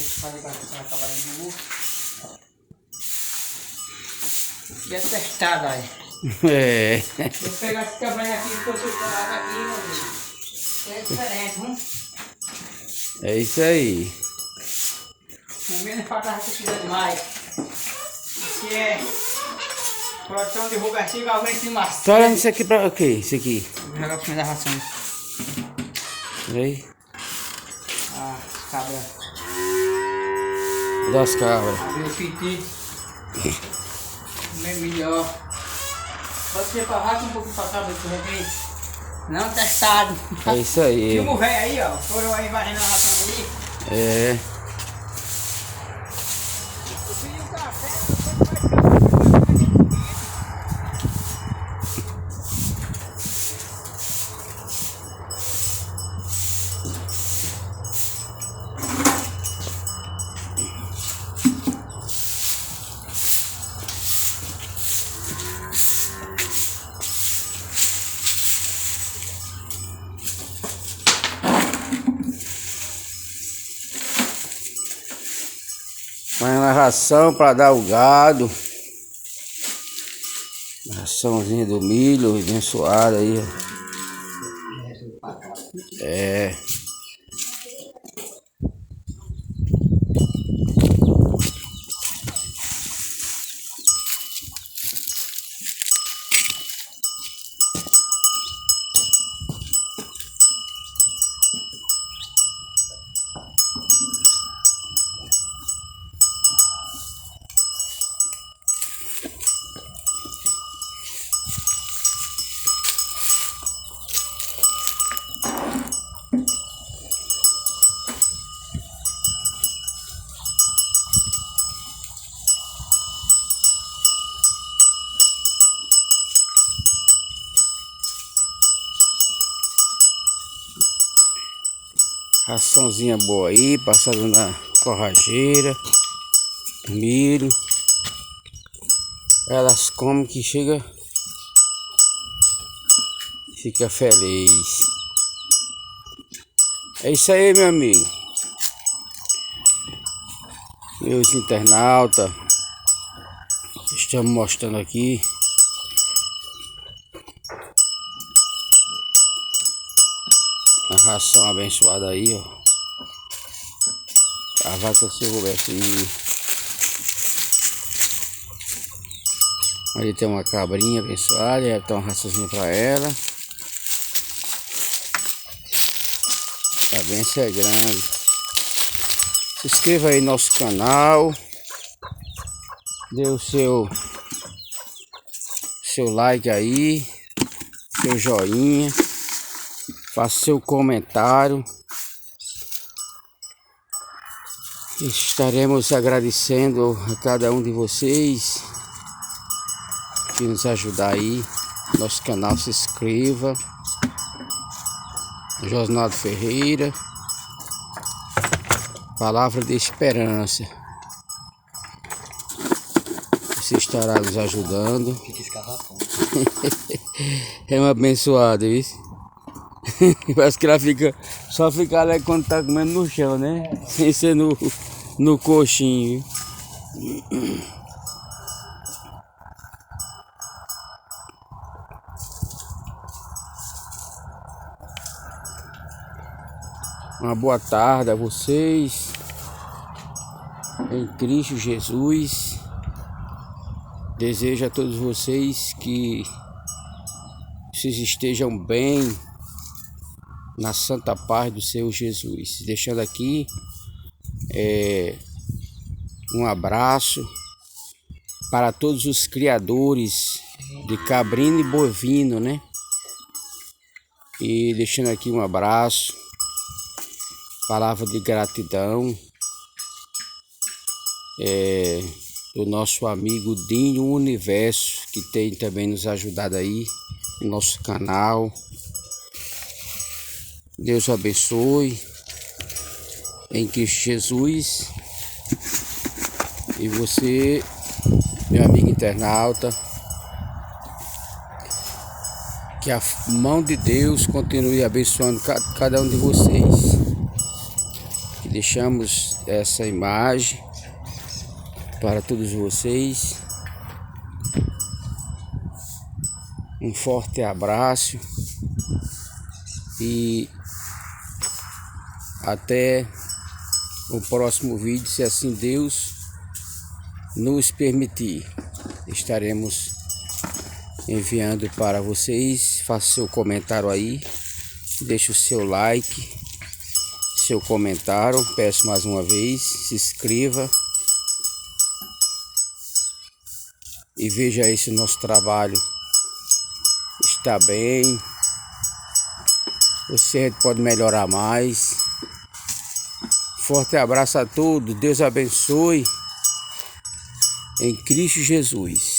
fazer para acabar de novo. E é testada aí. É. Vou pegar esse tamanho aqui que eu sou parado aqui, meu amigo. É diferente, não? É isso aí. No menos falta precisa demais. Isso é produção de rugaci galvente de massa. Tô olhando isso aqui pra o quê? Isso aqui. Vou jogar por cima da ração. Aí. Ah, cabra. Das cabras. Abriu o piti. Bem melhor. Pode ser pra vaca um pouco pra cabra que eu não testado. É isso aí. Filma o velho aí, ó. Foram aí varrendo a ração ali. É. Eu pedi um café, Põe na ração pra dar o gado. Raçãozinha do milho, abençoada aí, ó. É. Raçãozinha boa aí, passada na forrageira, milho. Elas comem que chega, fica feliz. É isso aí, meu amigo. Meus internautas, estamos mostrando aqui a ração abençoada aí, ó. A vaca do seu Roberto aí. Ali tem uma cabrinha abençoada, e tem uma raçãozinha pra ela. A bênção é grande. Se inscreva aí no nosso canal. Dê o seu like aí, seu joinha. Faça seu comentário. Estaremos agradecendo a cada um de vocês que nos ajudar aí. Nosso canal, se inscreva. Josnaldo Ferreira. Palavra de esperança. Você estará nos ajudando. Fica escarrafando. É uma abençoada, isso. Parece que ela fica, só fica alegre quando tá comendo no chão, né? Sem ser no coxinho. Uma boa tarde a vocês, em Cristo Jesus. Desejo a todos vocês que vocês estejam bem, na santa paz do Senhor Jesus. Deixando aqui um abraço para todos os criadores de cabrino e bovino, né? E deixando aqui um abraço, palavra de gratidão do nosso amigo Dinho Universo, que tem também nos ajudado aí no nosso canal. Deus abençoe em Cristo Jesus. E você, meu amigo internauta, que a mão de Deus continue abençoando cada um de vocês. Que Deixamos essa imagem para todos vocês. Um forte abraço e até o próximo vídeo, se assim Deus nos permitir. Estaremos enviando para vocês. Faça seu comentário aí, deixe o seu like, seu comentário. Peço mais uma vez, se inscreva e veja aí se o nosso trabalho está bem, você pode melhorar mais. Forte abraço a todos, Deus abençoe em Cristo Jesus.